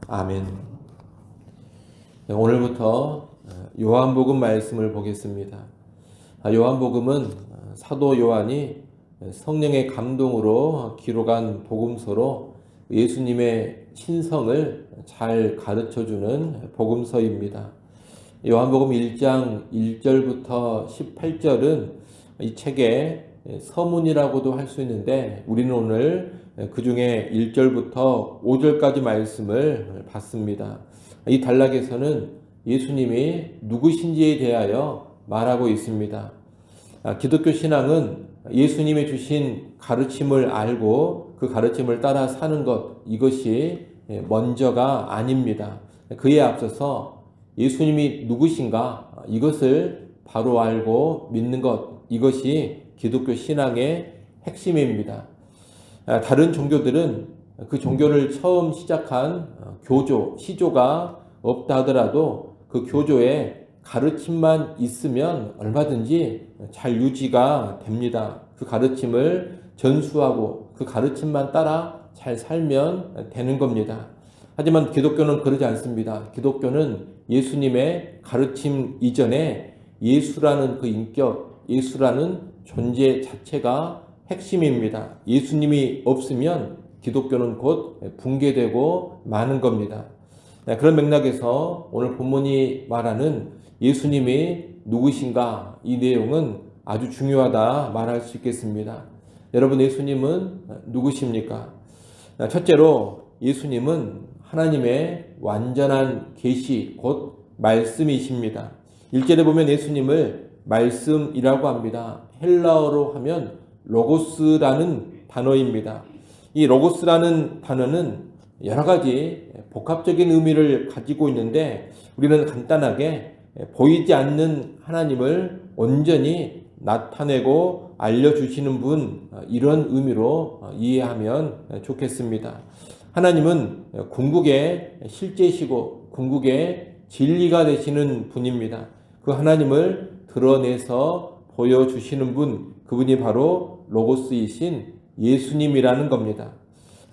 아멘. 네, 오늘부터 요한복음 말씀을 보겠습니다. 요한복음은 사도 요한이 성령의 감동으로 기록한 복음서로 예수님의 신성을 잘 가르쳐주는 복음서입니다. 요한복음 1장 1절부터 18절은 이 책의 서문이라고도 할 수 있는데, 우리는 오늘 그 중에 1절부터 5절까지 말씀을 봤습니다. 이 단락에서는 예수님이 누구신지에 대하여 말하고 있습니다. 기독교 신앙은 예수님이 주신 가르침을 알고 그 가르침을 따라 사는 것, 이것이 먼저가 아닙니다. 그에 앞서서 예수님이 누구신가, 이것을 바로 알고 믿는 것, 이것이 기독교 신앙의 핵심입니다. 다른 종교들은 그 종교를 처음 시작한 교조, 시조가 없다 하더라도 그 교조에 가르침만 있으면 얼마든지 잘 유지가 됩니다. 그 가르침을 전수하고 그 가르침만 따라 잘 살면 되는 겁니다. 하지만 기독교는 그러지 않습니다. 기독교는 예수님의 가르침 이전에 예수라는 그 인격, 예수라는 존재 자체가 핵심입니다. 예수님이 없으면 기독교는 곧 붕괴되고 마는 겁니다. 그런 맥락에서 오늘 본문이 말하는 예수님이 누구신가, 이 내용은 아주 중요하다 말할 수 있겠습니다. 여러분, 예수님은 누구십니까? 첫째로 예수님은 하나님의 완전한 계시, 곧 말씀이십니다. 1절에 보면 예수님을 말씀이라고 합니다. 헬라어로 하면 로고스라는 단어입니다. 이 로고스라는 단어는 여러 가지 복합적인 의미를 가지고 있는데, 우리는 간단하게 보이지 않는 하나님을 온전히 나타내고 알려주시는 분, 이런 의미로 이해하면 좋겠습니다. 하나님은 궁극의 실제시고 궁극의 진리가 되시는 분입니다. 그 하나님을 드러내서 보여주시는 분, 그분이 바로 로고스이신 예수님이라는 겁니다.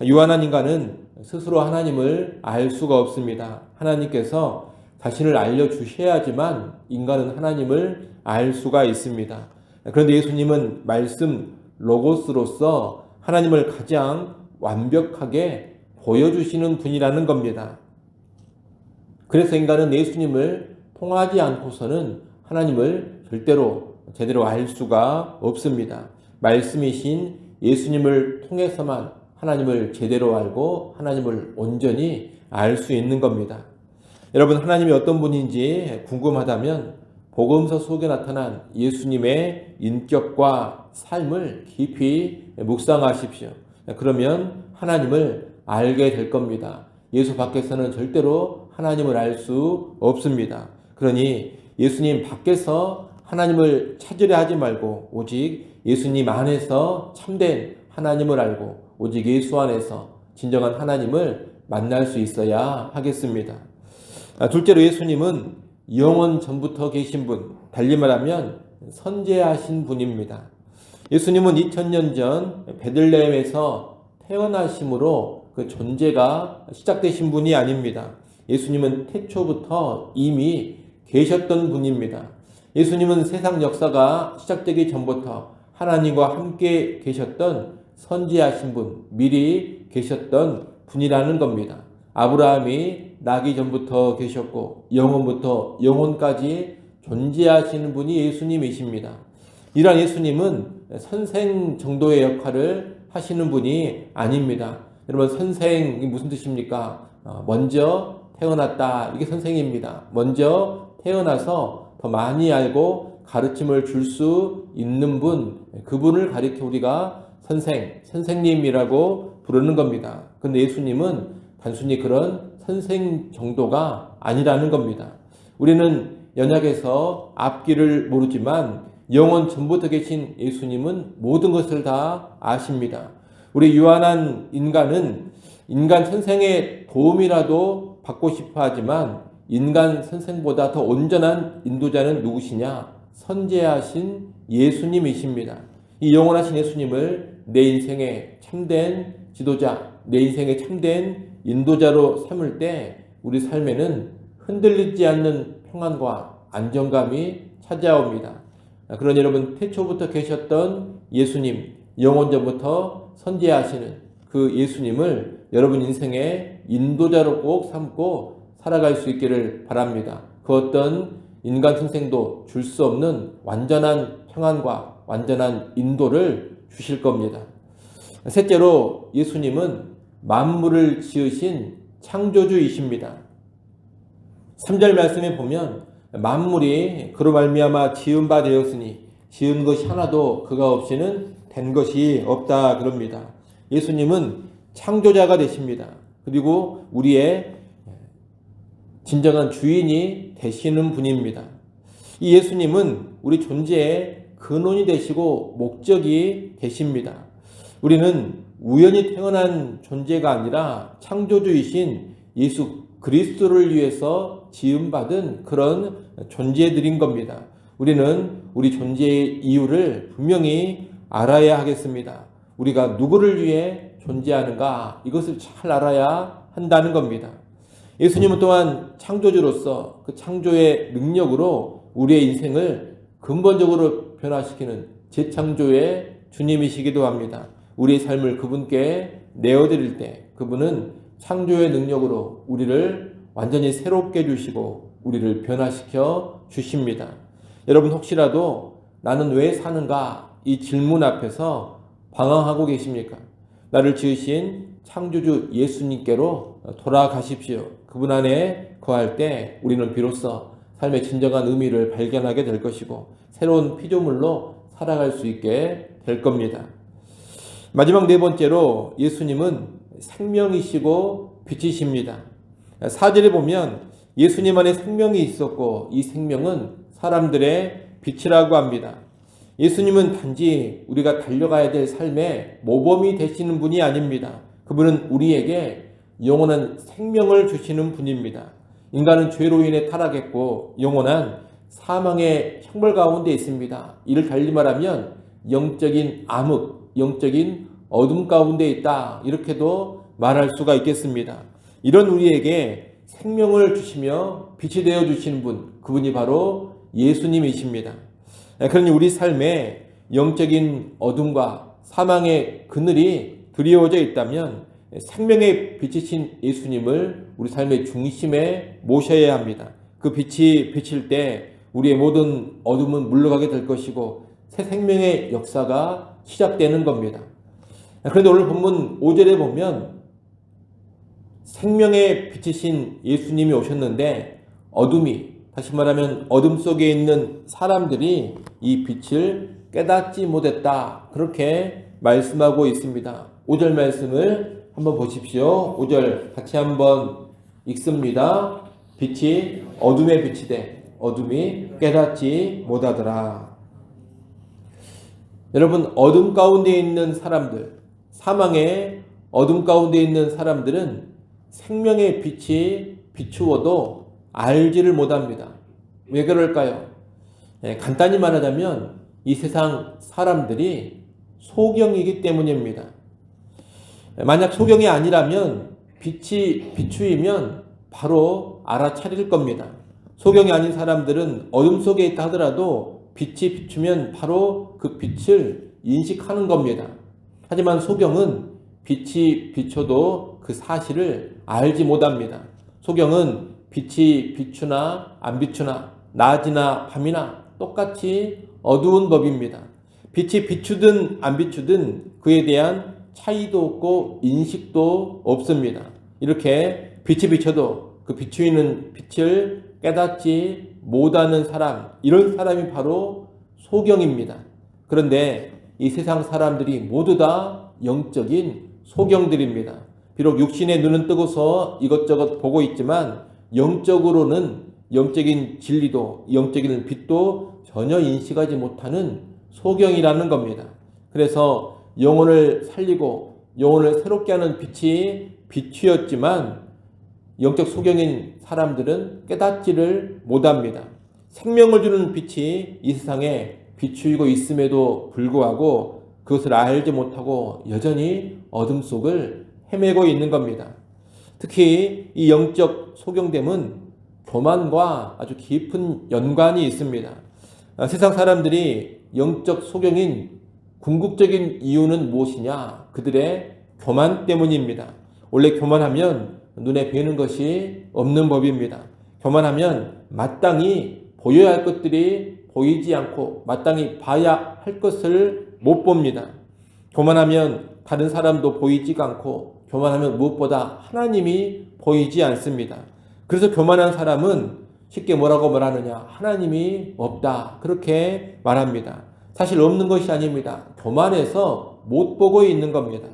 유한한 인간은 스스로 하나님을 알 수가 없습니다. 하나님께서 자신을 알려주셔야지만 인간은 하나님을 알 수가 있습니다. 그런데 예수님은 말씀 로고스로서 하나님을 가장 완벽하게 보여주시는 분이라는 겁니다. 그래서 인간은 예수님을 통하지 않고서는 하나님을 절대로 제대로 알 수가 없습니다. 말씀이신 예수님을 통해서만 하나님을 제대로 알고 하나님을 온전히 알 수 있는 겁니다. 여러분, 하나님이 어떤 분인지 궁금하다면 복음서 속에 나타난 예수님의 인격과 삶을 깊이 묵상하십시오. 그러면 하나님을 알게 될 겁니다. 예수 밖에서는 절대로 하나님을 알 수 없습니다. 그러니 예수님 밖에서 하나님을 찾으려 하지 말고 오직 예수님 안에서 참된 하나님을 알고 오직 예수 안에서 진정한 하나님을 만날 수 있어야 하겠습니다. 둘째로 예수님은 영원 전부터 계신 분, 달리 말하면 선재하신 분입니다. 예수님은 2000년 전 베들레헴에서 태어나심으로 그 존재가 시작되신 분이 아닙니다. 예수님은 태초부터 이미 계셨던 분입니다. 예수님은 세상 역사가 시작되기 전부터 하나님과 함께 계셨던 선지하신 분, 미리 계셨던 분이라는 겁니다. 아브라함이 나기 전부터 계셨고 영원부터 영원까지 존재하시는 분이 예수님이십니다. 이러한 예수님은 선생 정도의 역할을 하시는 분이 아닙니다. 여러분, 선생이 무슨 뜻입니까? 먼저 태어났다, 이게 선생입니다. 먼저 태어나서 더 많이 알고 가르침을 줄 수 있는 분, 그분을 가리켜 우리가 선생님이라고 부르는 겁니다. 근데 예수님은 단순히 그런 선생 정도가 아니라는 겁니다. 우리는 연약해서 앞길을 모르지만 영원 전부터 계신 예수님은 모든 것을 다 아십니다. 우리 유한한 인간은 인간 선생의 도움이라도 받고 싶어 하지만 인간 선생보다 더 온전한 인도자는 누구시냐? 선재하신 예수님이십니다. 이 영원하신 예수님을 내 인생의 참된 지도자, 내 인생의 참된 인도자로 삼을 때 우리 삶에는 흔들리지 않는 평안과 안정감이 찾아옵니다. 그러니 여러분, 태초부터 계셨던 예수님, 영원전부터 선지하시는 그 예수님을 여러분 인생의 인도자로 꼭 삼고 살아갈 수 있기를 바랍니다. 그 어떤 인간 생생도 줄 수 없는 완전한 평안과 완전한 인도를 주실 겁니다. 셋째로, 예수님은 만물을 지으신 창조주이십니다. 3절 말씀에 보면 만물이 그로 말미암아 지은 바 되었으니 지은 것이 하나도 그가 없이는 된 것이 없다 그럽니다. 예수님은 창조자가 되십니다. 그리고 우리의 진정한 주인이 되시는 분입니다. 이 예수님은 우리 존재의 근원이 되시고 목적이 되십니다. 우리는 우연히 태어난 존재가 아니라 창조주이신 예수 그리스도를 위해서 지음받은 그런 존재들인 겁니다. 우리는 우리 존재의 이유를 분명히 알아야 하겠습니다. 우리가 누구를 위해 존재하는가, 이것을 잘 알아야 한다는 겁니다. 예수님은 또한 창조주로서 그 창조의 능력으로 우리의 인생을 근본적으로 변화시키는 재창조의 주님이시기도 합니다. 우리의 삶을 그분께 내어드릴 때 그분은 창조의 능력으로 우리를 완전히 새롭게 해주시고 우리를 변화시켜 주십니다. 여러분, 혹시라도 나는 왜 사는가, 이 질문 앞에서 방황하고 계십니까? 나를 지으신 창조주 예수님께로 돌아가십시오. 그분 안에 거할 때 우리는 비로소 삶의 진정한 의미를 발견하게 될 것이고 새로운 피조물로 살아갈 수 있게 될 겁니다. 마지막 네 번째로, 예수님은 생명이시고 빛이십니다. 4절에 보면 예수님 안에 생명이 있었고 이 생명은 사람들의 빛이라고 합니다. 예수님은 단지 우리가 달려가야 될 삶의 모범이 되시는 분이 아닙니다. 그분은 우리에게 영원한 생명을 주시는 분입니다. 인간은 죄로 인해 타락했고 영원한 사망의 형벌 가운데 있습니다. 이를 달리 말하면 영적인 암흑, 영적인 어둠 가운데 있다, 이렇게도 말할 수가 있겠습니다. 이런 우리에게 생명을 주시며 빛이 되어 주시는 분, 그분이 바로 예수님이십니다. 그러니 우리 삶에 영적인 어둠과 사망의 그늘이 드리워져 있다면 생명의 빛이신 예수님을 우리 삶의 중심에 모셔야 합니다. 그 빛이 비칠 때 우리의 모든 어둠은 물러가게 될 것이고 새 생명의 역사가 시작되는 겁니다. 그런데 오늘 본문 5절에 보면 생명의 빛이신 예수님이 오셨는데 어둠이, 다시 말하면 어둠 속에 있는 사람들이 이 빛을 깨닫지 못했다, 그렇게 말씀하고 있습니다. 5절 말씀을 한번 보십시오. 5절 같이 한번 읽습니다. 빛이 어둠에 비치되 어둠이 깨닫지 못하더라. 여러분, 어둠 가운데 있는 사람들, 사망의 어둠 가운데 있는 사람들은 생명의 빛이 비추어도 알지를 못합니다. 왜 그럴까요? 간단히 말하자면 이 세상 사람들이 소경이기 때문입니다. 만약 소경이 아니라면 빛이 비추이면 바로 알아차릴 겁니다. 소경이 아닌 사람들은 어둠 속에 있다 하더라도 빛이 비추면 바로 그 빛을 인식하는 겁니다. 하지만 소경은 빛이 비춰도 그 사실을 알지 못합니다. 소경은 빛이 비추나 안 비추나 낮이나 밤이나 똑같이 어두운 법입니다. 빛이 비추든 안 비추든 그에 대한 차이도 없고 인식도 없습니다. 이렇게 빛이 비춰도 그 비추이는 빛을 깨닫지 못하는 사람, 이런 사람이 바로 소경입니다. 그런데 이 세상 사람들이 모두 다 영적인 소경들입니다. 비록 육신의 눈은 뜨고서 이것저것 보고 있지만 영적으로는 영적인 진리도 영적인 빛도 전혀 인식하지 못하는 소경이라는 겁니다. 그래서 영혼을 살리고 영혼을 새롭게 하는 빛이 빛이었지만 영적 소경인 사람들은 깨닫지를 못합니다. 생명을 주는 빛이 이 세상에 비추이고 있음에도 불구하고 그것을 알지 못하고 여전히 어둠 속을 헤매고 있는 겁니다. 특히 이 영적 소경됨은 교만과 아주 깊은 연관이 있습니다. 세상 사람들이 영적 소경인 궁극적인 이유는 무엇이냐? 그들의 교만 때문입니다. 원래 교만하면 눈에 뵈는 것이 없는 법입니다. 교만하면 마땅히 보여야 할 것들이 보이지 않고 마땅히 봐야 할 것을 못 봅니다. 교만하면 다른 사람도 보이지가 않고 교만하면 무엇보다 하나님이 보이지 않습니다. 그래서 교만한 사람은 쉽게 뭐라고 말하느냐? 하나님이 없다. 그렇게 말합니다. 사실 없는 것이 아닙니다. 교만해서 못 보고 있는 겁니다.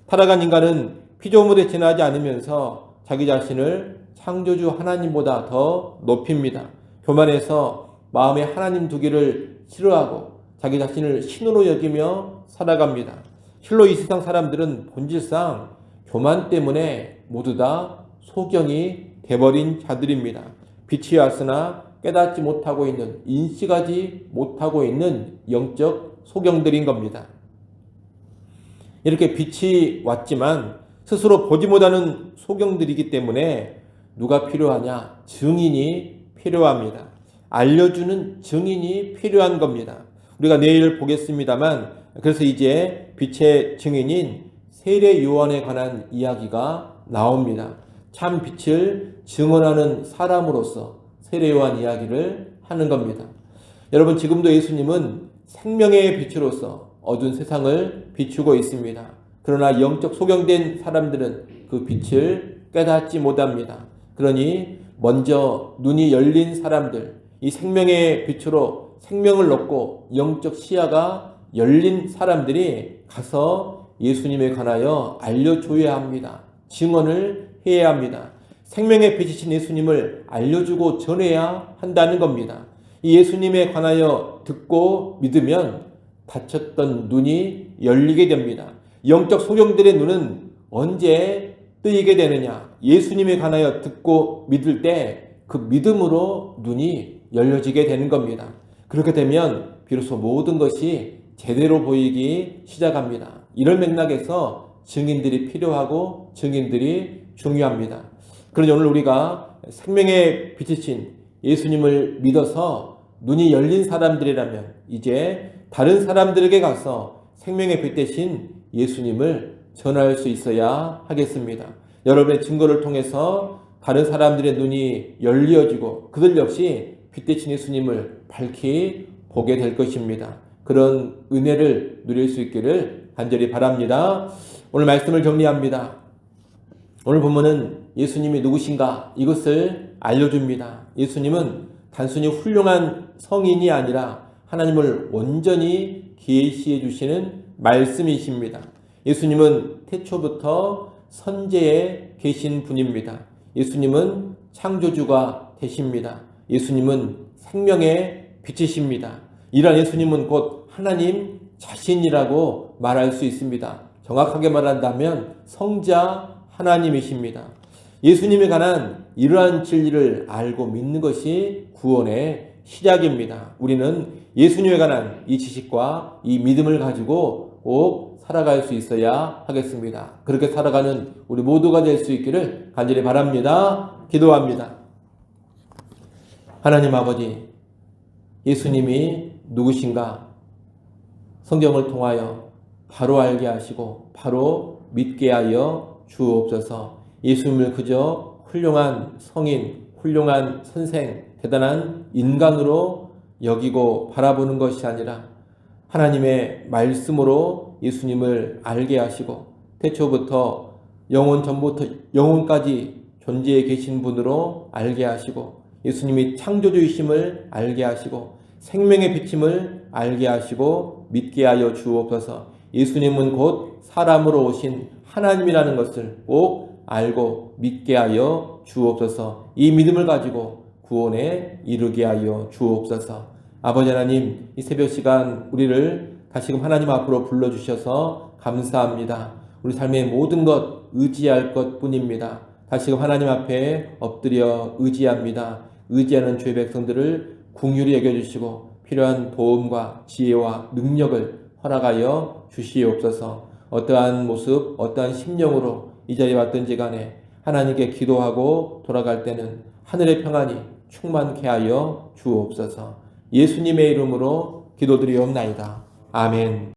타락한 인간은 피조물에 지나지 않으면서 자기 자신을 창조주 하나님보다 더 높입니다. 교만해서 마음에 하나님 두기를 싫어하고 자기 자신을 신으로 여기며 살아갑니다. 실로 이 세상 사람들은 본질상 교만 때문에 모두 다 소경이 돼버린 자들입니다. 빛이 왔으나 깨닫지 못하고 있는, 인식하지 못하고 있는 영적 소경들인 겁니다. 이렇게 빛이 왔지만 스스로 보지 못하는 소경들이기 때문에 누가 필요하냐? 증인이 필요합니다. 알려주는 증인이 필요한 겁니다. 우리가 내일 보겠습니다만, 그래서 이제 빛의 증인인 세례 요한에 관한 이야기가 나옵니다. 참 빛을 증언하는 사람으로서 세례 요한 이야기를 하는 겁니다. 여러분, 지금도 예수님은 생명의 빛으로서 어두운 세상을 비추고 있습니다. 그러나 영적 소경된 사람들은 그 빛을 깨닫지 못합니다. 그러니 먼저 눈이 열린 사람들, 이 생명의 빛으로 생명을 얻고 영적 시야가 열린 사람들이 가서 예수님에 관하여 알려줘야 합니다. 증언을 해야 합니다. 생명의 빛이신 예수님을 알려주고 전해야 한다는 겁니다. 이 예수님에 관하여 듣고 믿으면 닫혔던 눈이 열리게 됩니다. 영적 소경들의 눈은 언제 뜨이게 되느냐? 예수님에 관하여 듣고 믿을 때 그 믿음으로 눈이 열려지게 되는 겁니다. 그렇게 되면 비로소 모든 것이 제대로 보이기 시작합니다. 이런 맥락에서 증인들이 필요하고 증인들이 중요합니다. 그러니 오늘 우리가 생명의 빛이신 예수님을 믿어서 눈이 열린 사람들이라면 이제 다른 사람들에게 가서 생명의 빛 대신 예수님을 전할 수 있어야 하겠습니다. 여러분의 증거를 통해서 다른 사람들의 눈이 열려지고 그들 역시 빛 대신 예수님을 밝히 보게 될 것입니다. 그런 은혜를 누릴 수 있기를 간절히 바랍니다. 오늘 말씀을 정리합니다. 오늘 본문은 예수님이 누구신가 이것을 알려줍니다. 예수님은 단순히 훌륭한 성인이 아니라 하나님을 온전히 계시해 주시는 말씀이십니다. 예수님은 태초부터 선제에 계신 분입니다. 예수님은 창조주가 되십니다. 예수님은 생명의 빛이십니다. 이러한 예수님은 곧 하나님 자신이라고 말할 수 있습니다. 정확하게 말한다면 성자 하나님이십니다. 예수님에 관한 이러한 진리를 알고 믿는 것이 구원의 시작입니다. 우리는 예수님에 관한 이 지식과 이 믿음을 가지고 꼭 살아갈 수 있어야 하겠습니다. 그렇게 살아가는 우리 모두가 될 수 있기를 간절히 바랍니다. 기도합니다. 하나님 아버지, 예수님이 누구신가 성경을 통하여 바로 알게 하시고 바로 믿게 하여 주옵소서. 예수님을 그저 훌륭한 성인, 훌륭한 선생, 대단한 인간으로 여기고 바라보는 것이 아니라 하나님의 말씀으로 예수님을 알게 하시고 태초부터 영원 전부터 영원까지 존재해 계신 분으로 알게 하시고 예수님이 창조주이심을 알게 하시고 생명의 빛임을 알게 하시고 믿게 하여 주옵소서. 예수님은 곧 사람으로 오신 하나님이라는 것을 꼭 알고 믿게 하여 주옵소서. 이 믿음을 가지고 구원에 이르게 하여 주옵소서. 아버지 하나님, 이 새벽 시간 우리를 다시금 하나님 앞으로 불러주셔서 감사합니다. 우리 삶의 모든 것 의지할 것뿐입니다. 다시금 하나님 앞에 엎드려 의지합니다. 의지하는 주의 백성들을 긍휼히 여겨주시고 필요한 도움과 지혜와 능력을 허락하여 주시옵소서. 어떠한 모습, 어떠한 심령으로 이 자리에 왔든지 간에 하나님께 기도하고 돌아갈 때는 하늘의 평안이 충만케 하여 주옵소서. 예수님의 이름으로 기도드리옵나이다. 아멘.